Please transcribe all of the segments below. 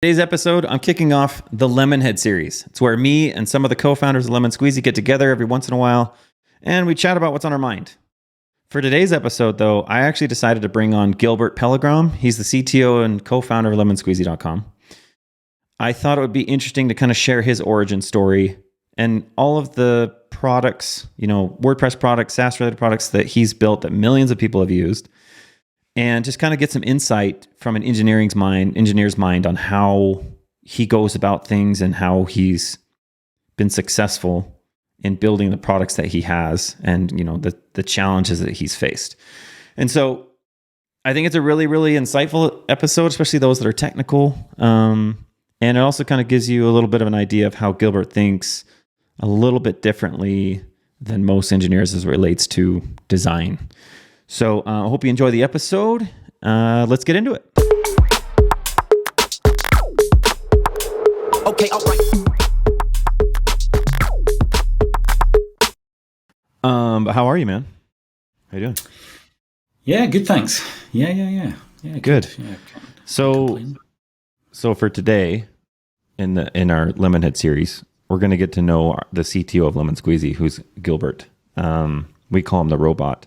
Today's episode, I'm kicking off the Lemonhead series. It's where me and some of the co-founders of Lemon Squeezy get together every once in a while, and we chat about what's on our mind. For today's episode, though, I actually decided to bring on Gilbert Pellegom. He's the CTO and co-founder of LemonSqueezy.com. I thought it would be interesting to kind of share his origin story and all of the products, WordPress products, SaaS-related products that he's built that millions of people have used, and just kind of get some insight from an engineer's mind on how he goes about things and how he's been successful in building the products that he has and, the challenges that he's faced. And so I think it's a really, really insightful episode, especially those that are technical. And it also kind of gives you a little bit of an idea of how Gilbert thinks a little bit differently than most engineers as it relates to design. So I hope you enjoy the episode. Let's get into it. Okay, all right. But how are you, man? How you doing? Yeah, good, thanks. Yeah, Good. Yeah, So for today, in our Lemonhead series, we're going to get to know the CTO of Lemon Squeezy, who's Gilbert. We call him the robot.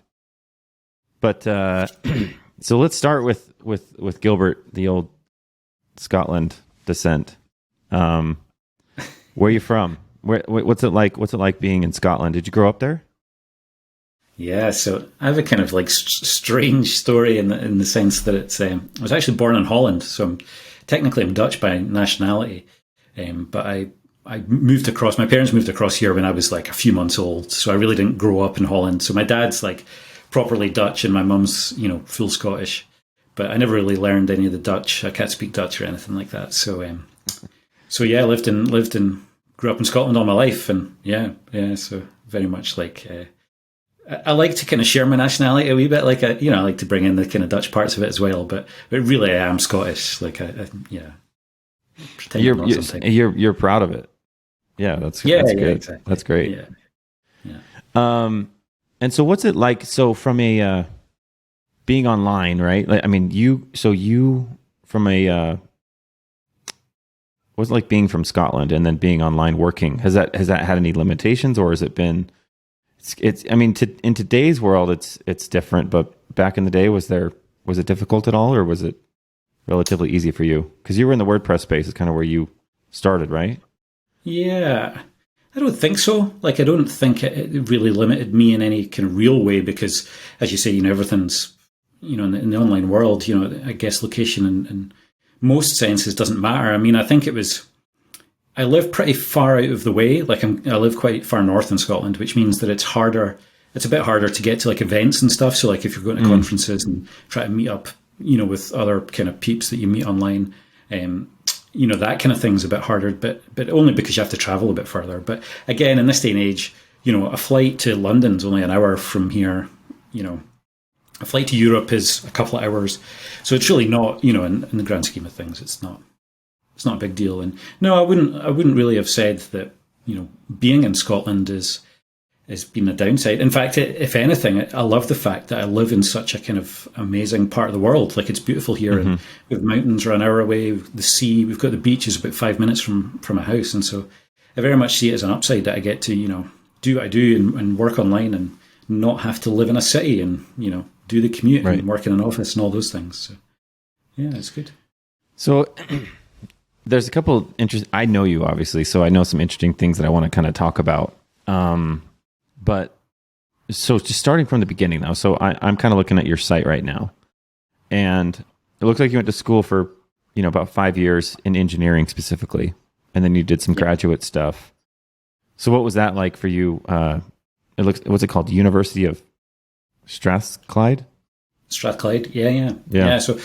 But so let's start with Gilbert, the old Scotland descent. Where are you from? What's it like? What's it like being in Scotland? Did you grow up there? Yeah, so I have a kind of like strange story in the sense that it's I was actually born in Holland, so I'm Dutch by nationality, but I moved across. My parents moved across here when I was like a few months old, so I really didn't grow up in Holland. So my dad's like properly Dutch and my mum's full Scottish, but I never really learned any of the Dutch. I can't speak Dutch or anything like that. So yeah, grew up in Scotland all my life, and yeah. So very much like I like to kind of share my nationality a wee bit. Like I like to bring in the kind of Dutch parts of it as well. But really, I am Scottish. Like pretend I'm not something. You're proud of it. Yeah, that's good. Exactly. That's great. Yeah. And so what's it like? So from a being online, right? Like, I mean, what's it like being from Scotland and then being online working? Has that had any limitations, or has it been? In today's world, it's different. But back in the day, was it difficult at all, or was it relatively easy for you? Because you were in the WordPress space, is kind of where you started, right? Yeah, I don't think so. Like, I don't think it really limited me in any kind of real way because, as you say, everything's, in the online world, I guess location in most senses doesn't matter. I mean, I think I live pretty far out of the way. Like, I live quite far north in Scotland, which means that it's a bit harder to get to like events and stuff. So like if you're going to conferences and try to meet up, with other kind of peeps that you meet online, that kind of thing's a bit harder, but only because you have to travel a bit further. But again, in this day and age, a flight to London's only an hour from here. A flight to Europe is a couple of hours. So it's really not, in the grand scheme of things, it's not a big deal. And no, I wouldn't really have said that, being in Scotland has been a downside. In fact, if anything, I love the fact that I live in such a kind of amazing part of the world. Like, it's beautiful here, and we have mountains are an hour away, the sea, we've got the beaches about 5 minutes from a house. And so I very much see it as an upside that I get to, do what I do and work online and not have to live in a city and, do the commute and work in an office and all those things. So yeah, it's good. So there's a couple I know you obviously, so I know some interesting things that I want to kind of talk about. But so just starting from the beginning now, so I'm kind of looking at your site right now, and it looks like you went to school for, about 5 years in engineering specifically, and then you did some graduate stuff. So what was that like for you? What's it called? University of Strathclyde? Strathclyde, yeah. So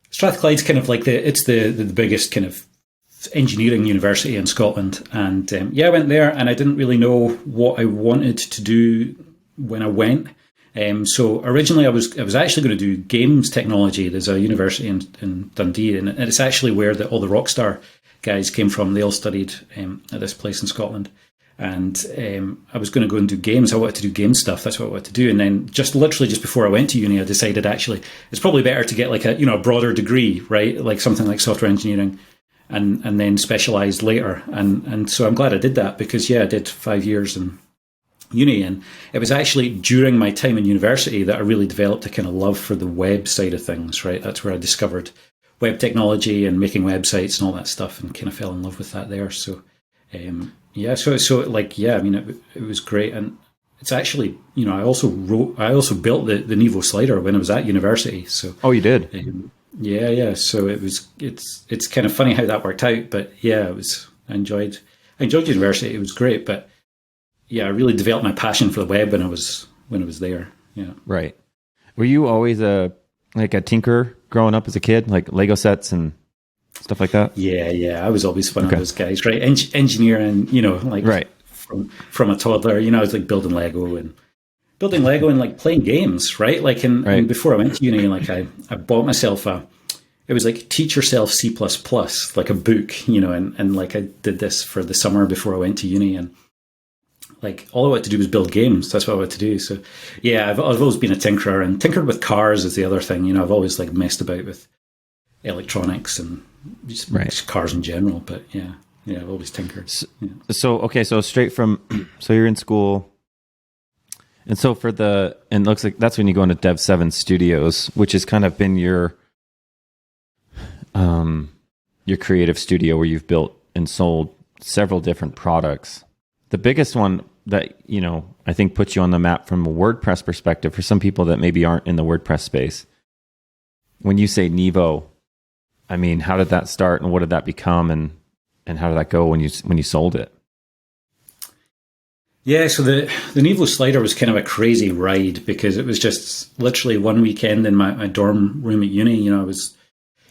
Strathclyde's kind of like the biggest kind of engineering university in Scotland, and I went there, and I didn't really know what I wanted to do when I went. So originally I was actually going to do games technology. There's a university in Dundee, and it's actually where all the Rockstar guys came from. They all studied at this place in Scotland. And I was going to go and do games. I wanted to do game stuff. That's what I wanted to do. And then just before I went to uni, I decided actually it's probably better to get like a broader degree, right? Like something like software engineering. and then specialized later. And so I'm glad I did that because, I did 5 years in uni. And it was actually during my time in university that I really developed a kind of love for the web side of things, right? That's where I discovered web technology and making websites and all that stuff, and kind of fell in love with that there. So, it was great. And it's actually, I also built the Naval Slider when I was at university. So, oh, you did? So it's kind of funny how that worked out, but I enjoyed university. It was great, but I really developed my passion for the web when I was there. Yeah. Right. Were you always a tinker growing up as a kid, like Lego sets and stuff like that? Yeah. I was always one of those guys, right? Engineering, right. From a toddler, I was like building Lego and like playing games, right? Like and before I went to uni, like I bought myself it was like Teach Yourself C++, like a book, and like I did this for the summer before I went to uni, and like all I wanted to do was build games. That's what I wanted to do. So I've always been a tinkerer, and tinkered with cars is the other thing. I've always like messed about with electronics and just cars in general. But I've always tinkered. So straight from, so you're in school. And so it looks like that's when you go into Dev 7 Studios, which has kind of been your creative studio where you've built and sold several different products. The biggest one that, I think puts you on the map from a WordPress perspective for some people that maybe aren't in the WordPress space. When you say Nevo, I mean, how did that start and what did that become, and how did that go when you sold it? Yeah, so the Naval Slider was kind of a crazy ride because it was just literally one weekend in my dorm room at uni. I was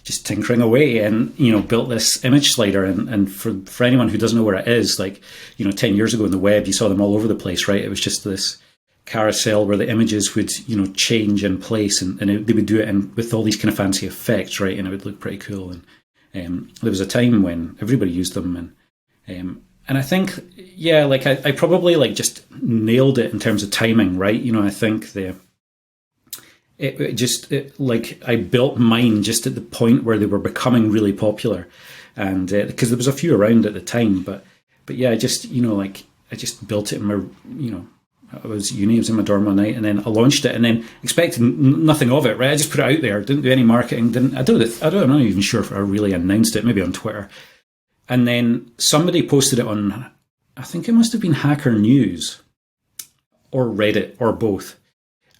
just tinkering away and, built this image slider. And for anyone who doesn't know where it is, like, 10 years ago in the web, you saw them all over the place, right? It was just this carousel where the images would, change in place and they would do it with all these kind of fancy effects, right? And it would look pretty cool. And there was a time when everybody used them. And I think, I probably like just nailed it in terms of timing, right? I think I built mine just at the point where they were becoming really popular, and because there was a few around at the time, but I just I just built it in my I was in my dorm one night, and then I launched it, and then expected nothing of it, right? I just put it out there, didn't do any marketing, I'm not even sure if I really announced it, maybe on Twitter. And then somebody posted it on, I think it must have been Hacker News or Reddit or both.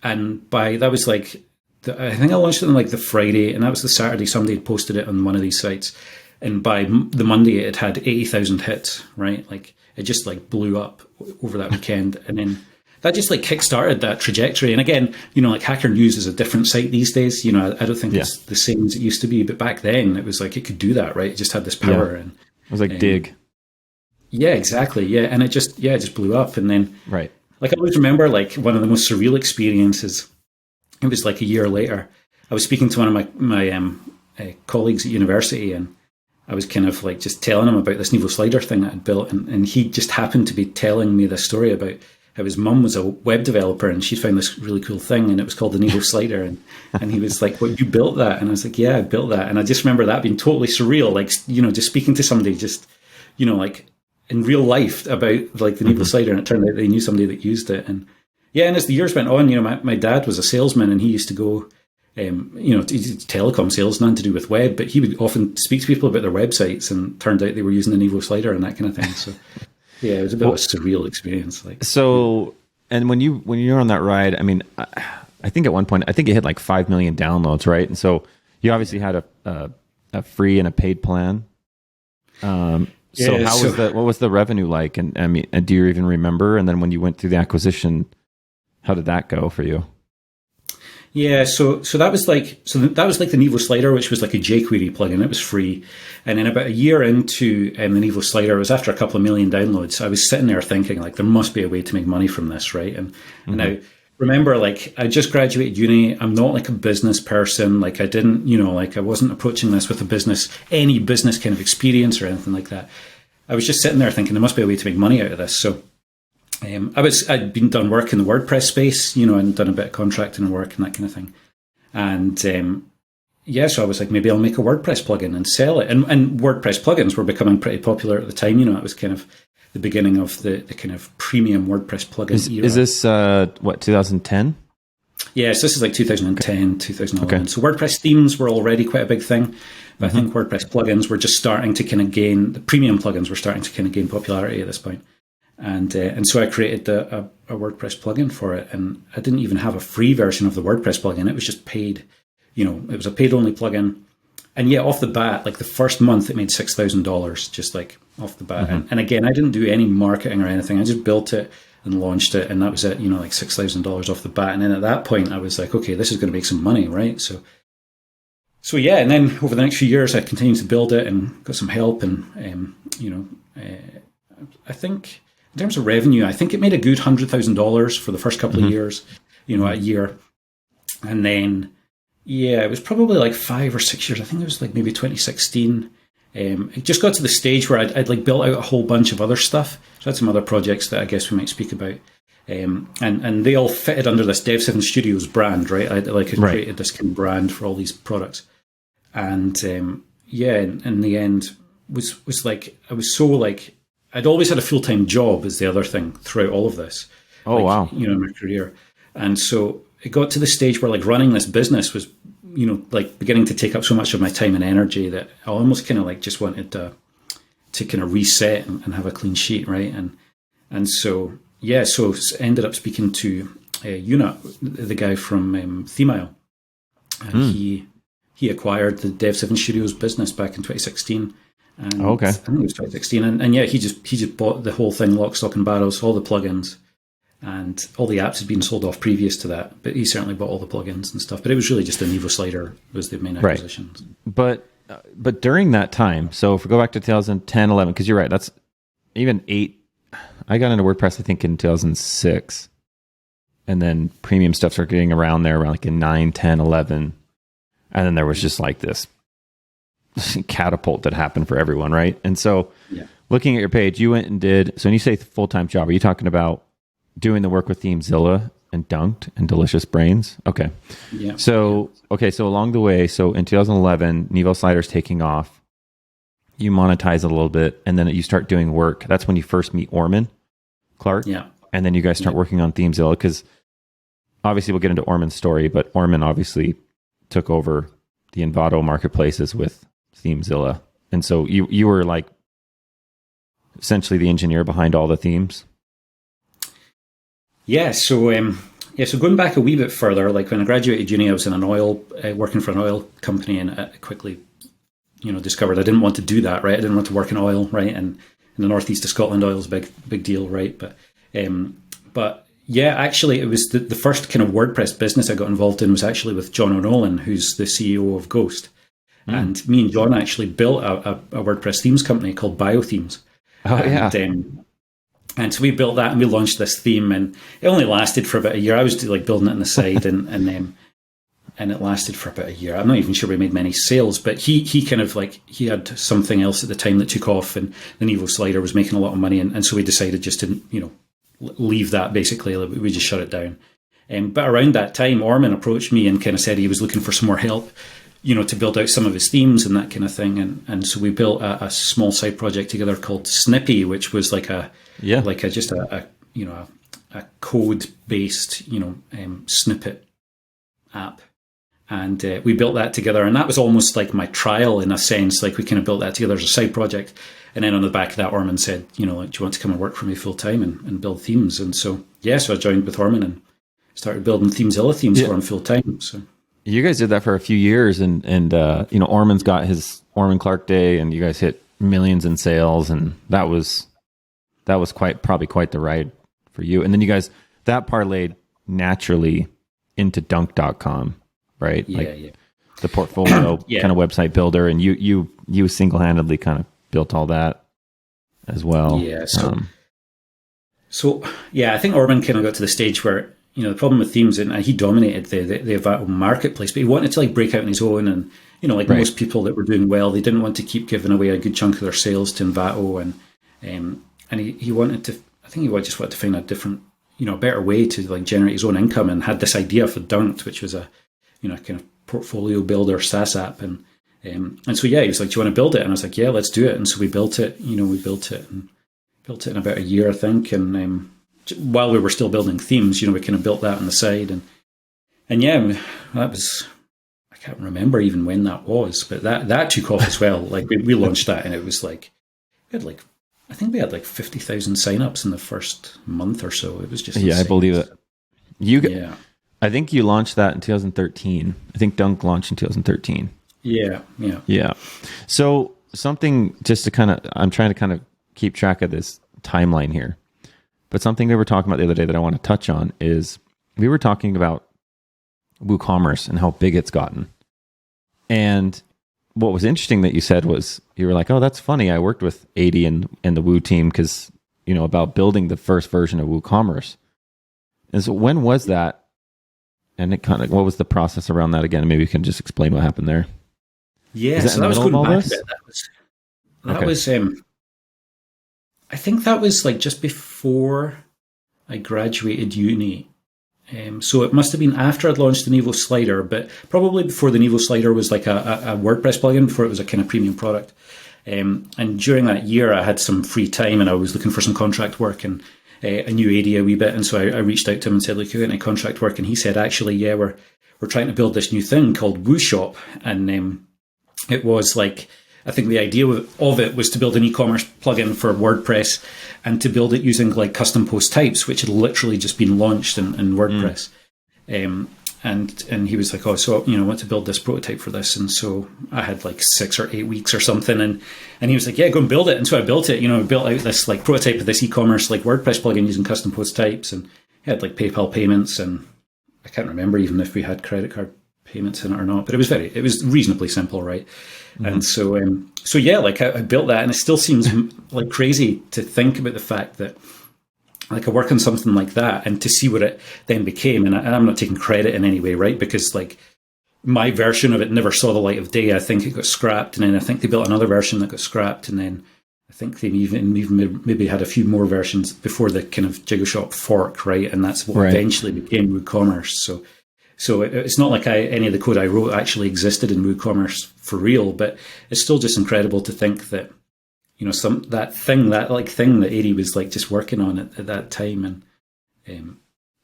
And that was like, I think I launched it on like the Friday, and that was the Saturday somebody had posted it on one of these sites. And by the Monday, it had 80,000 hits, right? Like it just like blew up over that weekend. And then that just like kickstarted that trajectory. And again, like Hacker News is a different site these days. I don't think it's the same as it used to be, but back then it was like, it could do that, right? It just had this power. Yeah. It was like Dig. Yeah, exactly. Yeah. And it just blew up. And then, right. Like I always remember like one of the most surreal experiences. It was like a year later. I was speaking to one of my colleagues at university, and I was kind of like just telling him about this Naval Slider thing that I'd built. And he just happened to be telling me this story about how his mum was a web developer and she found this really cool thing and it was called the Naval Slider. And he was like, "What, you built that?" And I was like, "Yeah, I built that." And I just remember that being totally surreal. Like, just speaking to somebody just, like in real life about like the Naval Slider, and it turned out they knew somebody that used it. And as the years went on, my dad was a salesman and he used to go, telecom sales, nothing to do with web, but he would often speak to people about their websites, and turned out they were using the Naval Slider and that kind of thing. So yeah, it was a bit of a surreal experience. Like, so, and when you're on that ride, I mean, I think at one point, I think it hit like 5 million downloads, right? And so you obviously had a free and a paid plan. What was the revenue like? And I mean, do you even remember? And then when you went through the acquisition, how did that go for you? Yeah, so that was like the Naval Slider, which was like a jQuery plugin. It was free, and then about a year into the Naval Slider, it was after a couple of million downloads. I was sitting there thinking like, there must be a way to make money from this, right? And now remember, like I just graduated uni. I'm not like a business person. Like I didn't, I wasn't approaching this with any business kind of experience or anything like that. I was just sitting there thinking there must be a way to make money out of this. So I'd been done work in the WordPress space, and done a bit of contracting and work and that kind of thing. And so I was like, maybe I'll make a WordPress plugin and sell it. And WordPress plugins were becoming pretty popular at the time. It was kind of the beginning of the kind of premium WordPress plugin era. Is this, 2010? Yes, this is like 2010, 2011. Okay. So WordPress themes were already quite a big thing. But I think WordPress plugins were just starting to kind of gain, the premium plugins were starting to kind of gain popularity at this point. And so I created a WordPress plugin for it. And I didn't even have a free version of the WordPress plugin. It was just paid. It was a paid only plugin. And yeah, off the bat, like the first month, it made $6,000 just like off the bat. And again, I didn't do any marketing or anything. I just built it and launched it. And that was it, like $6,000 off the bat. And then at that point, I was like, okay, this is going to make some money, right? So yeah, and then over the next few years, I continued to build it and got some help. And, I think in terms of revenue, I think it made a good $100,000 for the first couple of years, a year. And then, yeah, it was probably like 5 or 6 years. I think it was like maybe 2016. It just got to the stage where I'd like built out a whole bunch of other stuff. So I had some other projects that I guess we might speak about. And they all fitted under this Dev7 Studios brand, right? I created this kind of brand for all these products. And in the end was like, I was so like, I'd always had a full-time job as the other thing throughout all of this. Oh, wow. In my career. And so it got to the stage where like running this business was, like beginning to take up so much of my time and energy that I almost kind of like just wanted to kind of reset and have a clean sheet, right? And so, yeah, so ended up speaking to Unit, the guy from Themile. And he acquired the Dev7 Studios business back in 2016. And okay. I think it was 2016. And yeah, he just bought the whole thing, lock, stock and barrels, all the plugins. And all the apps had been sold off previous to that, but he certainly bought all the plugins and stuff. But it was really just a Naval Slider was the main acquisitions. Right. But during that time, so if we go back to 2010, 11, because you're right, that's even 8. I got into WordPress, I think, in 2006. And then premium stuff started getting around there, around like in 9, 10, 11. And then there was just like this catapult that happened for everyone, right? And so looking at your page, you went and did, so when you say full-time job, are you talking about doing the work with Themezilla and Dunked and Delicious Brains? Okay. Yeah. So along the way, so in 2011, Naval Slider's taking off. You monetize a little bit, and then you start doing work. That's when you first meet Orman Clark. Yeah. And then you guys start working on Themezilla, because obviously we'll get into Orman's story, but Orman obviously took over the Envato marketplaces with Themezilla. And so you were like essentially the engineer behind all the themes. Yeah, so going back a wee bit further, like when I graduated uni, I was in working for an oil company, and I quickly, discovered I didn't want to do that, right? I didn't want to work in oil, right? And in the northeast of Scotland, oil is a big deal, right? But yeah, actually, it was the first kind of WordPress business I got involved in was actually with John O'Nolan, who's the CEO of Ghost. And me and John actually built a WordPress themes company called BioThemes. Oh, yeah. And so we built that and we launched this theme, and it only lasted for about a year. I was like building it on the side, and it lasted for about a year. I'm not even sure we made many sales, but he kind of like, he had something else at the time that took off, and the Naval Slider was making a lot of money. And so we decided just to, leave that basically. We just shut it down. But around that time, Orman approached me and kind of said he was looking for some more help, to build out some of his themes and that kind of thing. And so we built a small side project together called Snippy, which was like a code-based, snippet app. And we built that together. And that was almost like my trial in a sense. Like we kind of built that together as a side project. And then on the back of that, Orman said, do you want to come and work for me full time and build themes? And so, so I joined with Orman and started building Themezilla themes for him full time. So you guys did that for a few years, and Orman's got his Orman Clark Day, and you guys hit millions in sales, and that was probably quite the ride for you. And then you guys, that parlayed naturally into dunk.com, right? The portfolio kind of website builder, and you single-handedly kind of built all that as well. Yeah. So I think Orman kind of got to the stage where, the problem with themes, and he dominated the Envato marketplace, but he wanted to like break out on his own, and most people that were doing well, they didn't want to keep giving away a good chunk of their sales to Envato, and he wanted to, I think he just wanted to find a different, a better way to like generate his own income, and had this idea for Dunked, which was a kind of portfolio builder SaaS app. And so, yeah, he was like, do you want to build it? And I was like, yeah, let's do it. And so we built it, we built it in about a year, I think. And while we were still building themes, we kind of built that on the side. And yeah, that was, I can't remember even when that was, but that took off as well. Like we launched that, and it was like, I think we had like 50,000 signups in the first month or so. It was just insane. I believe it. I think you launched that in 2013. I think Dunk launched in 2013. Yeah. So something just to I'm trying to keep track of this timeline here, but something we were talking about the other day that I want to touch on is we were talking about Woocommerce and how big it's gotten. And what was interesting that you said was you were like, oh, that's funny. I worked with 80 and the Woo team because, about building the first version of Woocommerce. And so when was that? And what was the process around that again? Maybe you can just explain what happened there. Yeah, so that was going back a bit. That was I think that was like just before I graduated uni. So it must have been after I'd launched the Naval Slider, but probably before the Naval Slider was like a WordPress plugin, before it was a kind of premium product. And during that year, I had some free time and I was looking for some contract work, and I knew AD a wee bit. And so I reached out to him and said, look, you got any contract work? And he said, actually, yeah, we're trying to build this new thing called Woo Shop. And it was like, I think the idea of it was to build an e-commerce plugin for WordPress and to build it using like custom post types, which had literally just been launched in WordPress. And he was like, oh, so, I want to build this prototype for this. And so I had like 6 or 8 weeks or something. And he was like, yeah, go and build it. And so I built it, built out this like prototype of this e-commerce like WordPress plugin using custom post types, and it had like PayPal payments. And I can't remember even if we had credit card payments in it or not, but it was reasonably simple, right? Mm-hmm. And so yeah, like I built that, and it still seems like crazy to think about the fact that like I work on something like that and to see what it then became. And I'm not taking credit in any way, right? Because like my version of it never saw the light of day. I think it got scrapped, and then I think they built another version that got scrapped, and then I think they even maybe had a few more versions before the kind of Jigoshop fork, right? And that's what eventually became WooCommerce. So it's not like any of the code I wrote actually existed in WooCommerce for real, but it's still just incredible to think that, that thing that 80 was like just working on it at that time, and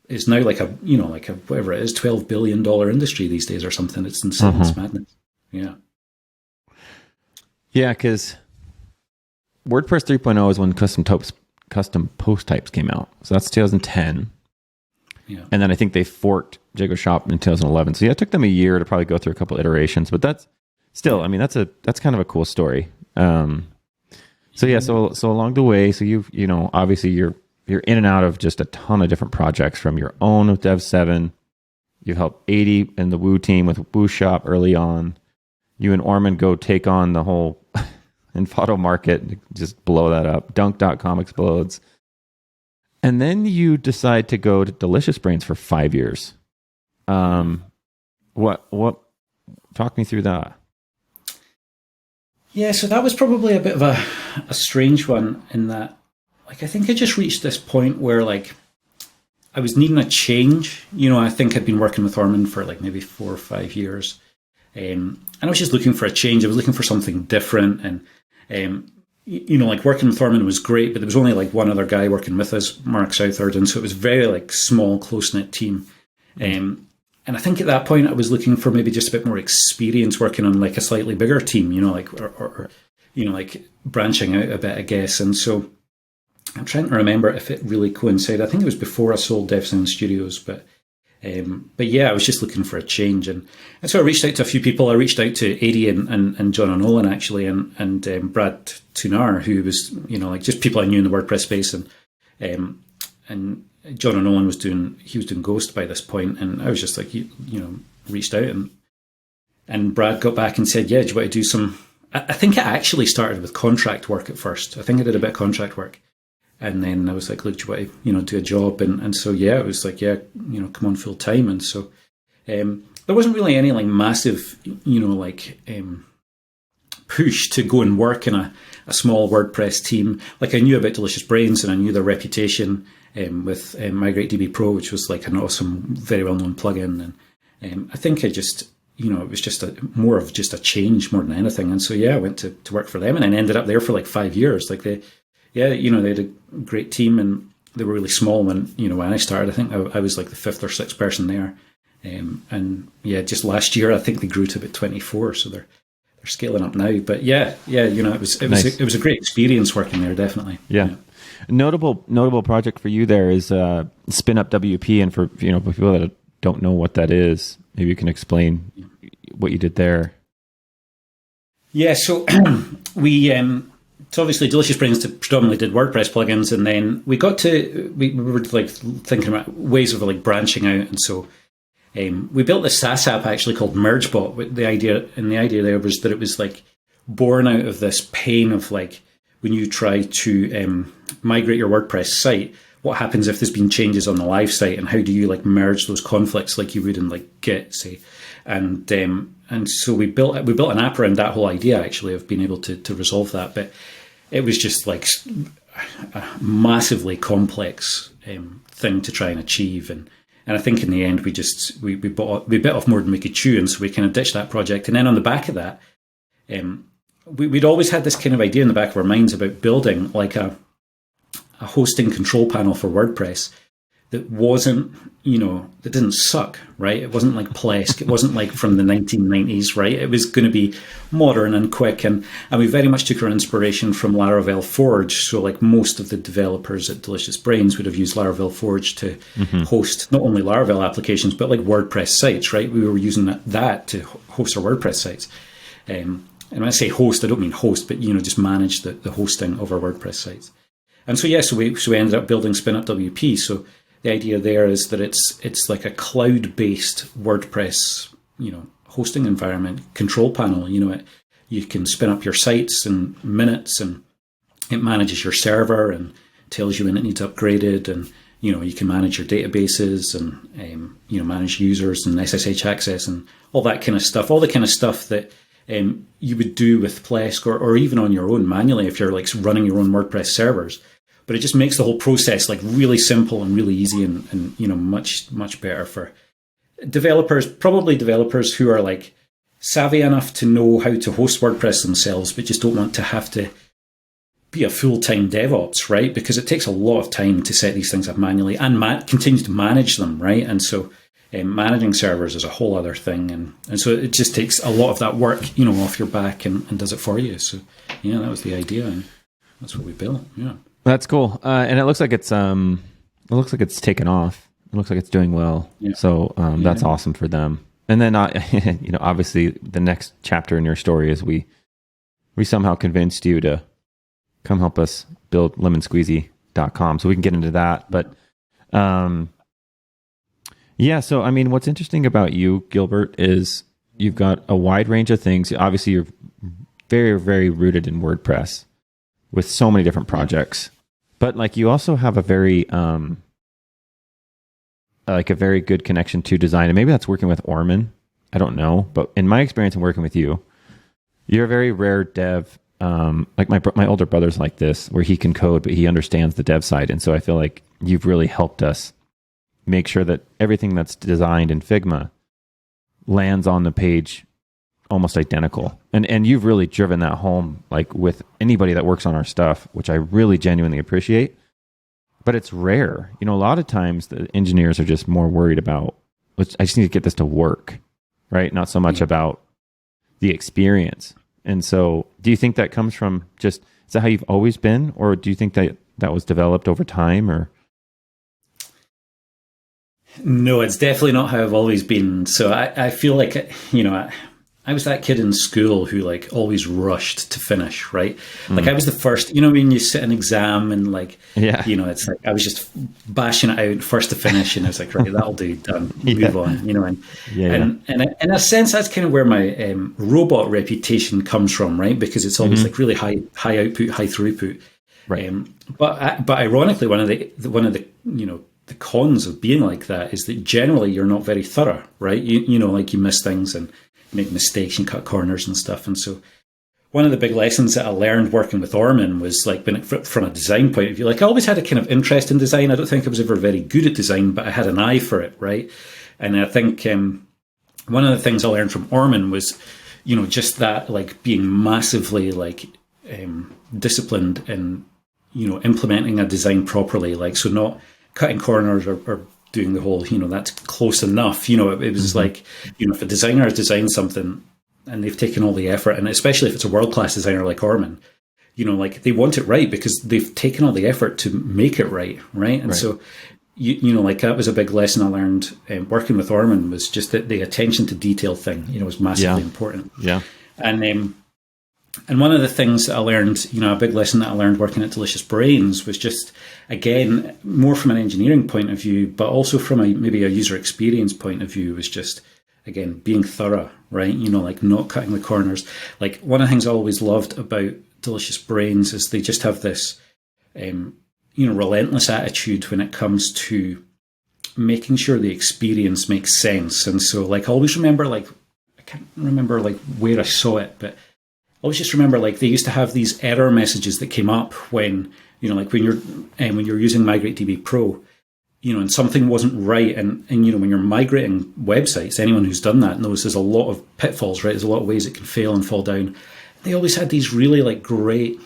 is now like a whatever it is, $12 billion industry these days or something. It's insane. It's madness. Yeah. Yeah, because WordPress 3.0 is when custom post types came out. So that's 2010. Yeah. And then I think they forked Jigoshop in 2011. So yeah, it took them a year to probably go through a couple iterations, but that's still, that's kind of a cool story. So along the way, so you've, obviously you're in and out of just a ton of different projects from your own with Dev7. You've helped 80 and the Woo team with Woo Shop early on. You and Orman go take on the whole Envato market, just blow that up. Dunk.com explodes. And then you decide to go to Delicious Brains for 5 years. What? Talk me through that. Yeah, so that was probably a bit of a strange one in that, like, I think I just reached this point where, like, I was needing a change. I think I'd been working with Orman for like maybe 4 or 5 years, and I was just looking for a change. I was looking for something different, and like working with Orman was great, but there was only like one other guy working with us, Mark Southard, and so it was very like small, close-knit team. And I think at that point I was looking for maybe just a bit more experience working on like a slightly bigger team, or like branching out a bit, I guess. And so I'm trying to remember if it really coincided. I think it was before I sold DevSound Studios, but yeah, I was just looking for a change, and so I reached out to a few people. I reached out to Adi and John O'Nolan actually, and Brad Tunar, who was like just people I knew in the WordPress space, and John O'Nolan was doing Ghost by this point, and I was just like reached out, and Brad got back and said, yeah, do you want to do some? I think it actually started with contract work at first. I think I did a bit of contract work. And then I was like, look, do you want to, do a job? And so, yeah, it was like, yeah, come on full time. And so there wasn't really any like massive, push to go and work in a small WordPress team. Like I knew about Delicious Brains and I knew their reputation with MigrateDB Pro, which was like an awesome, very well-known plugin. And I think I just, it was just more of a change more than anything. And so, yeah, I went to work for them and I ended up there for like 5 years. Like they had a great team and they were really small when I started. I think I was like the fifth or sixth person there. And yeah, just last year, I think they grew to about 24. So they're scaling up now. But yeah, it was a great experience working there, definitely. Yeah. Notable project for you there is Spinup WP, and for people that don't know what that is, maybe you can explain what you did there. Yeah, so so obviously Delicious Brains predominantly did WordPress plugins, and then we were like thinking about ways of like branching out, and so we built this SaaS app actually called MergeBot. The idea there was that it was like born out of this pain of like when you try to migrate your WordPress site, what happens if there's been changes on the live site, and how do you like merge those conflicts like you would in like Git, say, and so we built an app around that whole idea actually of being able to resolve that, but it was just like a massively complex thing to try and achieve, and I think in the end we bit off more than we could chew, and so we kind of ditched that project. And then on the back of that, we'd always had this kind of idea in the back of our minds about building like a hosting control panel for WordPress that wasn't, that didn't suck, right? It wasn't like Plesk. It wasn't like from the 1990s, right? It was going to be modern and quick. And we very much took our inspiration from Laravel Forge. So like most of the developers at Delicious Brains would have used Laravel Forge to host not only Laravel applications, but like WordPress sites, right? We were using that to host our WordPress sites. And when I say host, I don't mean host, but, just manage the hosting of our WordPress sites. And so, so we ended up building Spinup WP. So the idea there is that it's like a cloud-based WordPress, hosting environment control panel. You can spin up your sites in minutes, and it manages your server and tells you when it needs upgraded, and you can manage your databases and manage users and SSH access and all that kind of stuff. All the kind of stuff that you would do with Plesk or even on your own manually if you're like running your own WordPress servers. But it just makes the whole process like really simple and really easy and much better for developers, probably developers who are like savvy enough to know how to host WordPress themselves, but just don't want to have to be a full-time DevOps, right? Because it takes a lot of time to set these things up manually and continue to manage them, right? And so managing servers is a whole other thing. And so it just takes a lot of that work, off your back and does it for you. So, yeah, that was the idea. And that's what we built. Yeah. That's cool, and it looks like it's taken off. It looks like it's doing well. Yeah. So that's awesome for them. And then obviously the next chapter in your story is we somehow convinced you to come help us build lemonsqueezy.com. So we can get into that. But yeah, so I mean, what's interesting about you, Gilbert, is you've got a wide range of things. Obviously, you're very, very rooted in WordPress with so many different projects. But like you also have a very good connection to design, and maybe that's working with Orman. I don't know, but in my experience in working with you, you're a very rare dev. Like my older brother's like this, where he can code, but he understands the dev side, and so I feel like you've really helped us make sure that everything that's designed in Figma lands on the page almost identical. And you've really driven that home, like with anybody that works on our stuff, which I really genuinely appreciate. But it's rare. A lot of times the engineers are just more worried about, I just need to get this to work, right? Not so much about the experience. And so do you think that comes from is that how you've always been? Or do you think that was developed over time, or? No, it's definitely not how I've always been. So I feel like, I was that kid in school who like always rushed to finish, right? Like I was the first, when you sit an exam and like, it's like I was just bashing it out first to finish, and I was like, right, that'll do, done, move on, and in a sense that's kind of where my robot reputation comes from, right? Because it's always like really high output, high throughput, right? But ironically, one of the the cons of being like that is that generally you're not very thorough, right? Like you miss things and make mistakes and cut corners and stuff. And so one of the big lessons that I learned working with Orman was like from a design point of view, like I always had a kind of interest in design. I don't think I was ever very good at design, but I had an eye for it, right? And I think one of the things I learned from Orman was, just that, like, being massively, like, disciplined in, implementing a design properly. Like, so not cutting corners or doing the whole, that's close enough. It was like, if a designer has designed something and they've taken all the effort, and especially if it's a world-class designer like Orman, like, they want it right because they've taken all the effort to make it right. And so, like, that was a big lesson I learned working with Orman, was just that the attention to detail thing, was massively important. Yeah. And one of the things that I learned, a big lesson that I learned working at Delicious Brains was just, again, more from an engineering point of view, but also from maybe a user experience point of view, was just, again, being thorough, right? Like, not cutting the corners. Like, one of the things I always loved about Delicious Brains is they just have this, relentless attitude when it comes to making sure the experience makes sense. And so, like, I always remember, like, I can't remember, like, where I saw it, but I always just remember, like, they used to have these error messages that came up when, like, when you're using MigrateDB Pro, and something wasn't right. And when you're migrating websites, anyone who's done that knows there's a lot of pitfalls, right? There's a lot of ways it can fail and fall down. They always had these really, like, great,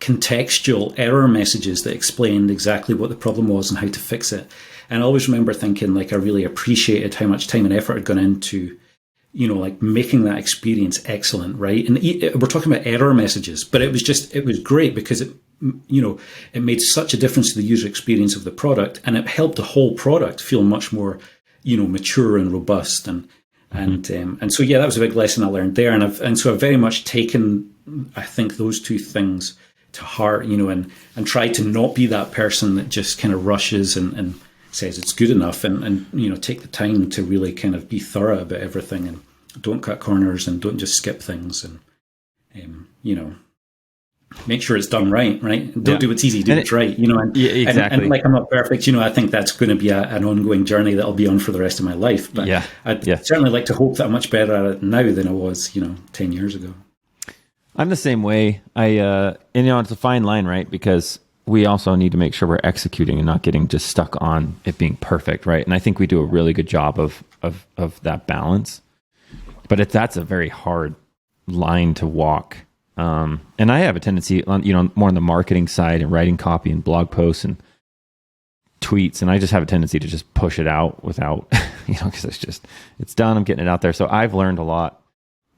contextual error messages that explained exactly what the problem was and how to fix it. And I always remember thinking, like, I really appreciated how much time and effort had gone into, like, making that experience excellent, right? And we're talking about error messages, but it was great because it made such a difference to the user experience of the product, and it helped the whole product feel much more, mature and robust. And so, yeah, that was a big lesson I learned there. And so I've very much taken, I think, those two things to heart, and tried to not be that person that just kind of rushes and says it's good enough, and take the time to really kind of be thorough about everything, and don't cut corners, and don't just skip things, and make sure it's done right. Don't do what's easy, do what's right. Exactly. And like, I'm not perfect. I think that's going to be an ongoing journey that I'll be on for the rest of my life. But I'd certainly like to hope that I'm much better at it now than I was, 10 years ago. I'm the same way. And it's a fine line, right? Because we also need to make sure we're executing and not getting just stuck on it being perfect, right? And I think we do a really good job of that balance. But that's a very hard line to walk. And I have a tendency on, more on the marketing side and writing copy and blog posts and tweets. And I just have a tendency to just push it out without, because it's done. I'm getting it out there. So I've learned a lot,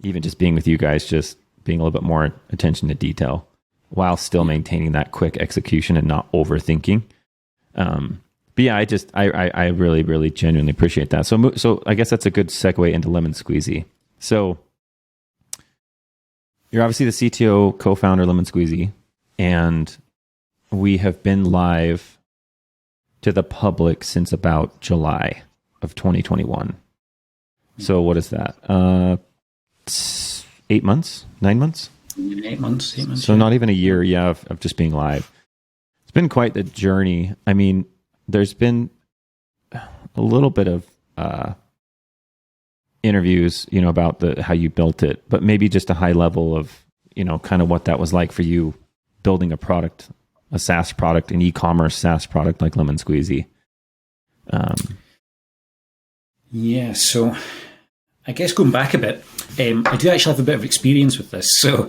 even just being with you guys, just being a little bit more attention to detail while still maintaining that quick execution and not overthinking. But yeah, I really, really genuinely appreciate that. So I guess that's a good segue into Lemon Squeezy. So you're obviously the CTO, co-founder, Lemon Squeezy, and we have been live to the public since about July of 2021. So what is that? 8 months? 9 months? 8 months. So not even a year, of just being live. It's been quite the journey. I mean, there's been a little bit of interviews, about how you built it, but maybe just a high level of, kind of what that was like for you building a product, a SaaS product, an e-commerce SaaS product like Lemon Squeezy. Yeah, so I guess going back a bit, I do actually have a bit of experience with this. So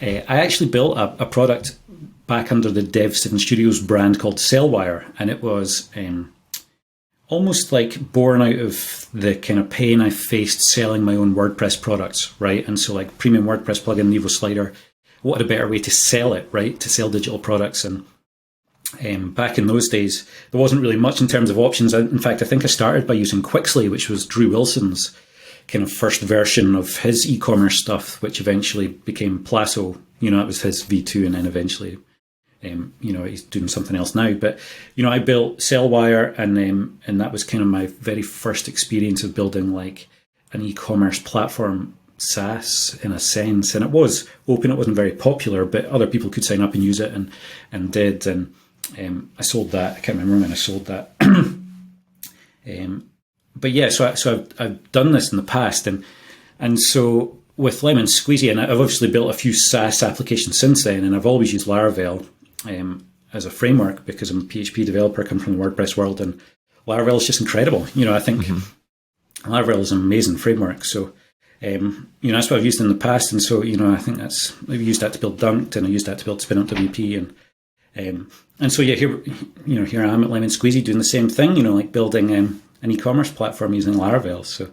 I actually built a product back under the Dev7 Studios brand called Cellwire, and it was almost like born out of the kind of pain I faced selling my own WordPress products, right? And so, like, premium WordPress plugin, Naval Slider, what a better way to sell it, right? To sell digital products. And back in those days, there wasn't really much in terms of options. In fact, I think I started by using Quixley, which was Drew Wilson's kind of first version of his e-commerce stuff, which eventually became Plasso. It was his V2, and then eventually he's doing something else now. But, I built Cellwire, and that was kind of my very first experience of building, like, an e-commerce platform SaaS in a sense. And it was open, it wasn't very popular, but other people could sign up and use it, and did. And I sold that. I can't remember when I sold that. But yeah, so I've done this in the past. And so with Lemon Squeezy, and I've obviously built a few SaaS applications since then, and I've always used Laravel as a framework because I'm a PHP developer, come from the WordPress world, and Laravel is just incredible. I think Laravel is an amazing framework. So, that's what I've used in the past. And so, I think I've used that to build Dunked, and I used that to build Spinup WP. And so, here I am at Lemon Squeezy doing the same thing, like building an e-commerce platform using Laravel. So,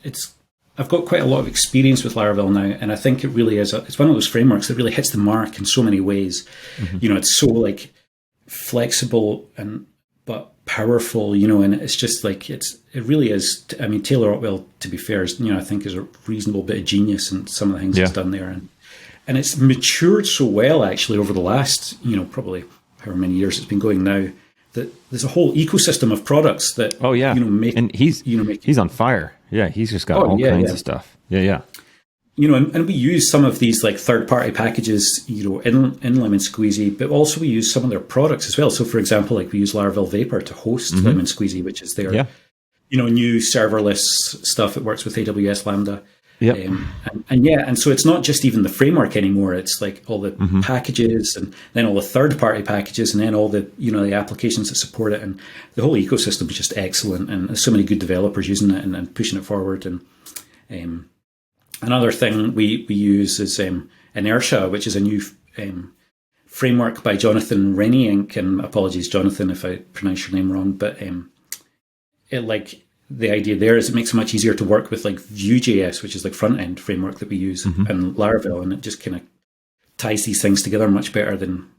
it's I've got quite a lot of experience with Laravel now, and I think it really is. It's one of those frameworks that really hits the mark in so many ways. It's so like flexible but powerful, and it's just like it really is. I mean, Taylor Otwell, to be fair, I think is a reasonable bit of genius in some of the things it's done there, and it's matured so well actually over the last probably however many years it's been going now. That there's a whole ecosystem of products that and he's on fire. Yeah, he's just got all kinds of stuff. Yeah. And we use some of these like third-party packages, in Lemon Squeezy, but also we use some of their products as well. So, for example, like we use Laravel Vapor to host Lemon Squeezy, which is their new serverless stuff. It works with AWS Lambda. Yeah. And so it's not just even the framework anymore. It's like all the packages, and then all the third-party packages, and then all the the applications that support it, and the whole ecosystem is just excellent. And there's so many good developers using it and pushing it forward. And another thing we use is Inertia, which is a new framework by Jonathan Rennie. And apologies, Jonathan, if I pronounce your name wrong, but the idea there is it makes it much easier to work with like Vue.js, which is like front end framework that we use, and Laravel, and it just kind of ties these things together much better than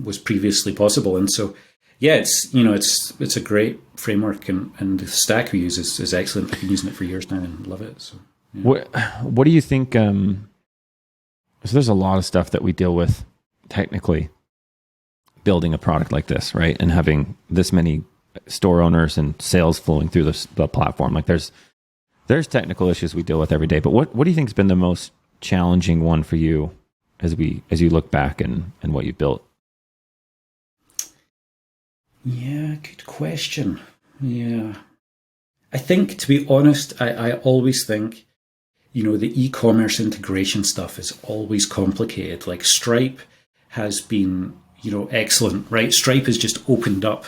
was previously possible. And so, it's a great framework, and the stack we use is excellent. I've been using it for years now and love it. So, what do you think? So there's a lot of stuff that we deal with technically building a product like this, right? And having this many store owners and sales flowing through the platform. Like there's technical issues we deal with every day, but what do you think has been the most challenging one for you as you look back and what you built? Yeah, good question. Yeah. I think, to be honest, I always think, the e-commerce integration stuff is always complicated. Like Stripe has been, excellent, right? Stripe has just opened up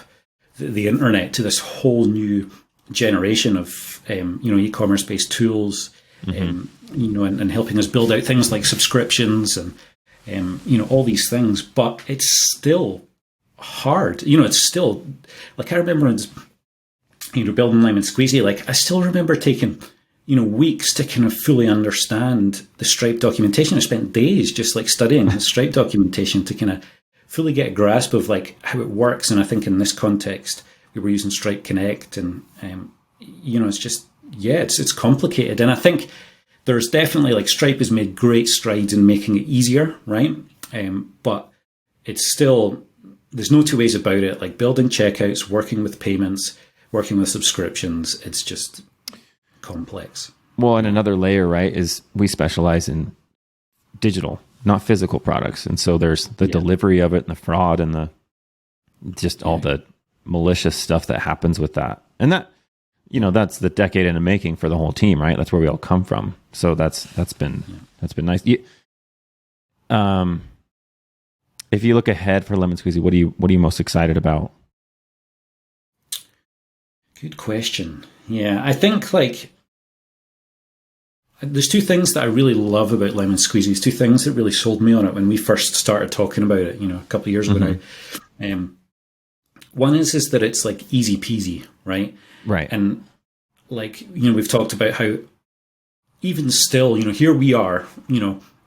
the internet to this whole new generation of e-commerce based tools, and helping us build out things like subscriptions and all these things. But it's still hard. It's still like, I remember when I was, building Lemon Squeezy. Like I still remember taking weeks to kind of fully understand the Stripe documentation. I spent days just like studying the Stripe documentation to kind of fully get a grasp of like how it works. And I think in this context, we were using Stripe Connect, and it's just it's complicated. And I think there's definitely like Stripe has made great strides in making it easier, right? But it's still, there's no two ways about it. Like building checkouts, working with payments, working with subscriptions, it's just complex. Well, and another layer, right, is we specialize in digital, not physical products. And so there's the delivery of it and the fraud and the just all the malicious stuff that happens with that. And that, that's the decade in the making for the whole team, right? That's where we all come from. So that's been nice. If you look ahead for Lemon Squeezy, what are you most excited about? Good question. Yeah, I think like there's two things that I really love about Lemon Squeezy. There's two things that really sold me on it when we first started talking about it, a couple of years ago now. One is that it's like easy peasy, right? Right. And like, we've talked about how even still, here we are,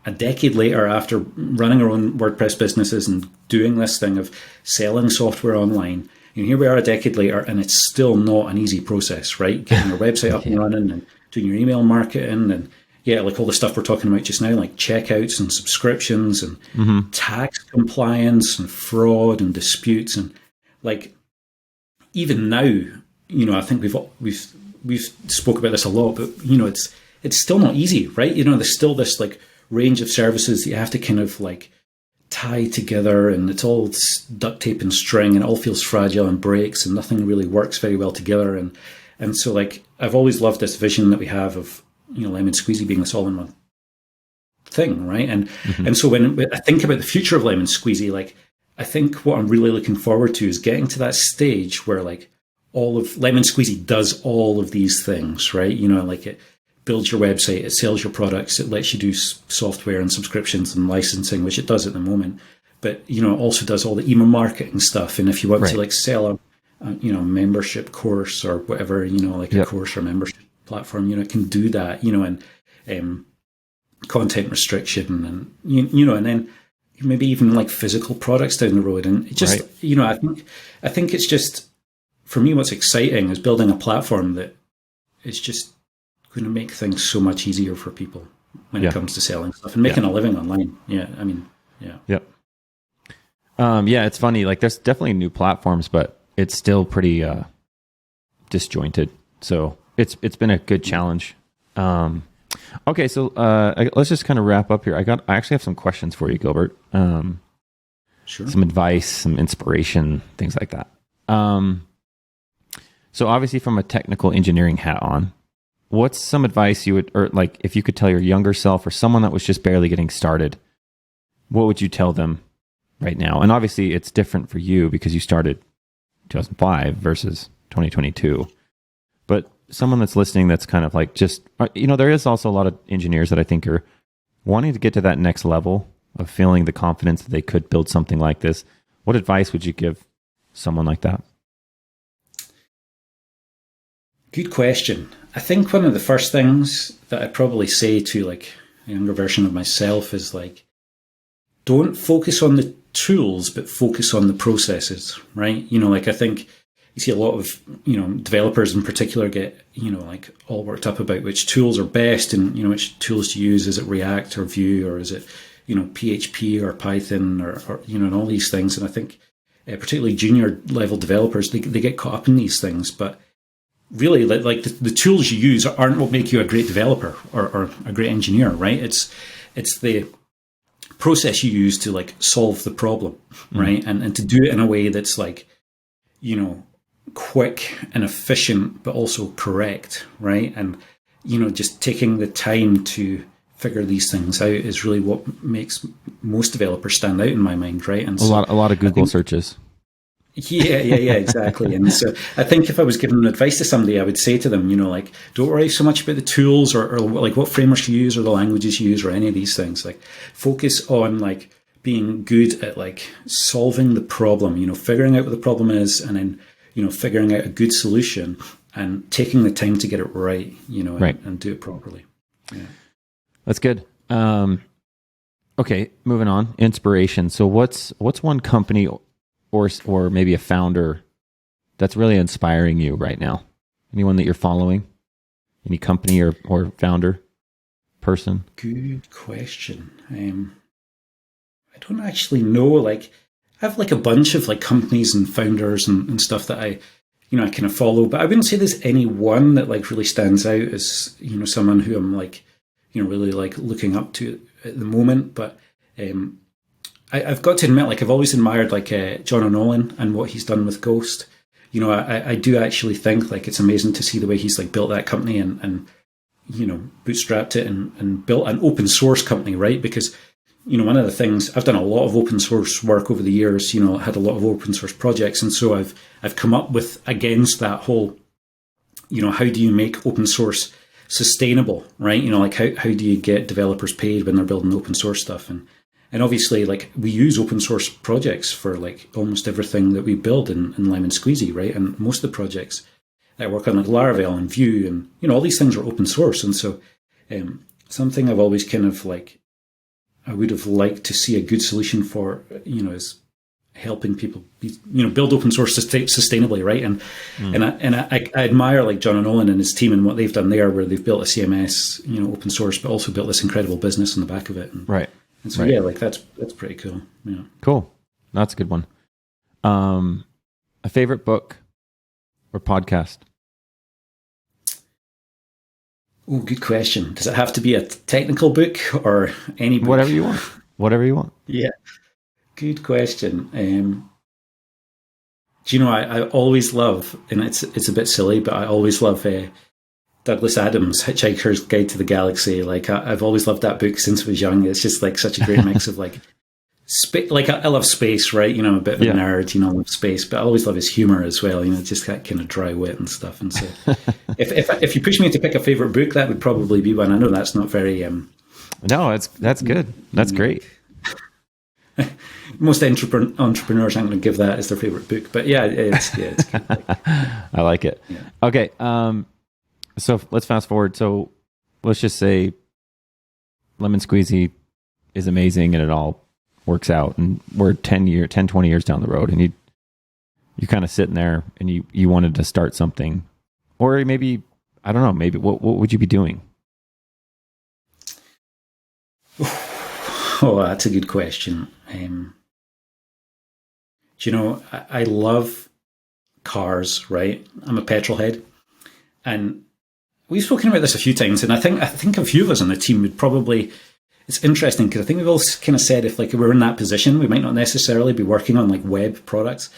a decade later after running our own WordPress businesses and doing this thing of selling software online. Here we are a decade later, and it's still not an easy process, right? Getting your website up and running and doing your email marketing and like all the stuff we're talking about just now, like checkouts and subscriptions and tax compliance and fraud and disputes. And like, even now, I think we've spoke about this a lot, but it's still not easy, right? There's still this like range of services that you have to kind of like tie together, and it's all duct tape and string, and it all feels fragile and breaks, and nothing really works very well together. And so like I've always loved this vision that we have of Lemon Squeezy being this all-in-one thing, right? And so when I think about the future of Lemon Squeezy, like I think what I'm really looking forward to is getting to that stage where like all of Lemon Squeezy does all of these things, right? You know, like it builds your website, it sells your products, it lets you do software and subscriptions and licensing, which it does at the moment. But, you know, it also does all the email marketing stuff. And if you want to like sell a membership course or whatever, you know, like a course or membership platform, you know, it can do that, you know, and content restriction and, you know, and then maybe even like physical products down the road. And it just, you know, I think it's just, for me, what's exciting is building a platform that is just going to make things so much easier for people when it comes to selling stuff and making a living online. Yeah. I mean, yeah. Yep. It's funny. Like there's definitely new platforms, but it's still pretty disjointed. So it's been a good challenge. Okay. So let's just kind of wrap up here. I actually have some questions for you, Gilbert. Sure. Some advice, some inspiration, things like that. So obviously from a technical engineering hat on, what's some advice you would, or like if you could tell your younger self or someone that was just barely getting started, what would you tell them right now? And obviously it's different for you because you started 2005 versus 2022. But someone that's listening that's kind of like just, you know, there is also a lot of engineers that I think are wanting to get to that next level of feeling the confidence that they could build something like this. What advice would you give someone like that? Good question. I think one of the first things that I'd probably say to like a younger version of myself is like, don't focus on the tools, but focus on the processes, right? You know, like I think you see a lot of, you know, developers in particular get, you know, like all worked up about which tools are best and, you know, which tools to use. Is it React or Vue or is it, you know, PHP or Python or you know, and all these things. And I think particularly junior level developers, they get caught up in these things, but really, like the tools you use aren't what make you a great developer or a great engineer, right? It's the process you use to like solve the problem, right? And to do it in a way that's like, you know, quick and efficient, but also correct, right? And, you know, just taking the time to figure these things out is really what makes most developers stand out in my mind, right? And a lot of Google searches. Yeah, exactly. And so I think if I was giving advice to somebody, I would say to them, you know, like, don't worry so much about the tools or like what frameworks you use or the languages you use or any of these things. Like, focus on like being good at like solving the problem, you know, figuring out what the problem is and then, you know, figuring out a good solution and taking the time to get it right, you know, and do it properly. Yeah. That's good. Okay, moving on. Inspiration. So what's one company or maybe a founder that's really inspiring you right now? Anyone that you're following? Any company or founder person? Good question. I don't actually know. Like, I have like a bunch of like companies and founders and stuff that I kind of follow, but I wouldn't say there's any one that like really stands out as, you know, someone who I'm like, you know, really like looking up to at the moment. But I've got to admit, like, I've always admired like John O'Nolan and what he's done with Ghost. You know, I do actually think like it's amazing to see the way he's like built that company and you know, bootstrapped it and built an open source company, right? Because, you know, one of the things, I've done a lot of open source work over the years, you know, had a lot of open source projects. And so I've come up with against that whole, you know, how do you make open source sustainable, right? You know, like how do you get developers paid when they're building open source stuff? And obviously, like, we use open source projects for like almost everything that we build in Lemon Squeezy, right? And most of the projects that I work on, like Laravel and Vue, and, you know, all these things are open source. And so something I've always kind of like, I would have liked to see a good solution for, you know, is helping people build open source sustainably, right? And I admire like John O'Nolan and his team and what they've done there, where they've built a CMS, you know, open source, but also built this incredible business on the back of it. And so yeah, like that's pretty cool. Yeah. Cool. That's a good one. A favorite book or podcast? Oh, good question. Does it have to be a technical book or any book? Whatever you want. Whatever you want. Yeah. Good question. Do you know, I always love, and it's a bit silly, but I always love Douglas Adams' Hitchhiker's Guide to the Galaxy. Like, I've always loved that book since I was young. It's just like such a great mix of like like I love space, right? You know, I'm a bit of a nerd, you know, I love space, but I always love his humor as well, you know, just that kind of dry wit and stuff. And so if you push me to pick a favorite book, that would probably be one. I know that's not very... no, that's good. That's great. Most entrepreneurs aren't going to give that as their favorite book, but it's good. I like it. Yeah. Okay. So let's fast forward. So let's just say Lemon Squeezy is amazing and it all works out, and we're 20 years down the road, and you're kind of sitting there and you wanted to start something, or maybe, I don't know, maybe what would you be doing? Oh, that's a good question. Do you know, I love cars, right? I'm a petrol head, and we've spoken about this a few times, and I think a few of us on the team would probably... It's interesting because I think we've all kind of said if like we're in that position, we might not necessarily be working on like web products.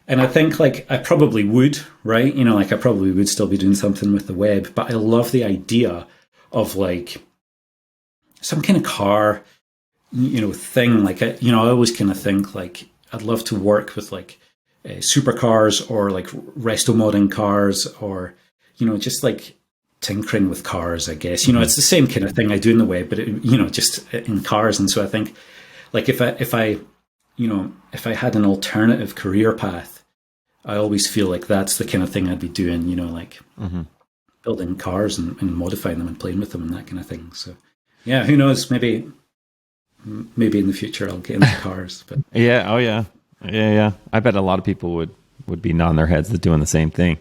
And I think like I probably would, right? You know, like I probably would still be doing something with the web, but I love the idea of like some kind of car, you know, thing. Like, I always kind of think like I'd love to work with like supercars or like resto modding cars, or, you know, just like tinkering with cars, I guess. You know, it's the same kind of thing I do in the web, but you know, just in cars. And so I think like if I had an alternative career path, I always feel like that's the kind of thing I'd be doing, you know, like building cars and modifying them and playing with them and that kind of thing. So yeah, who knows, maybe in the future I'll get into cars. But yeah. I bet a lot of people would be nodding their heads at doing the same thing.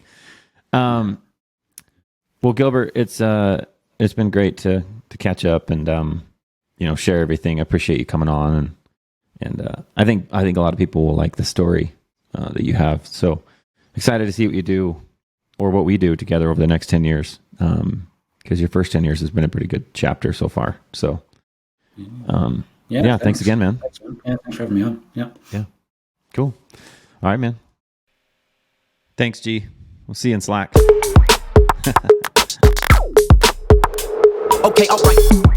Well, Gilbert, it's been great to catch up and share everything. I appreciate you coming on, and I think a lot of people will like the story that you have. So excited to see what you do, or what we do together over the next 10 years. Because your first 10 years has been a pretty good chapter so far. So thanks again, man. Thanks for having me on. Yeah, cool. All right, man. Thanks, G. We'll see you in Slack. Okay, all right.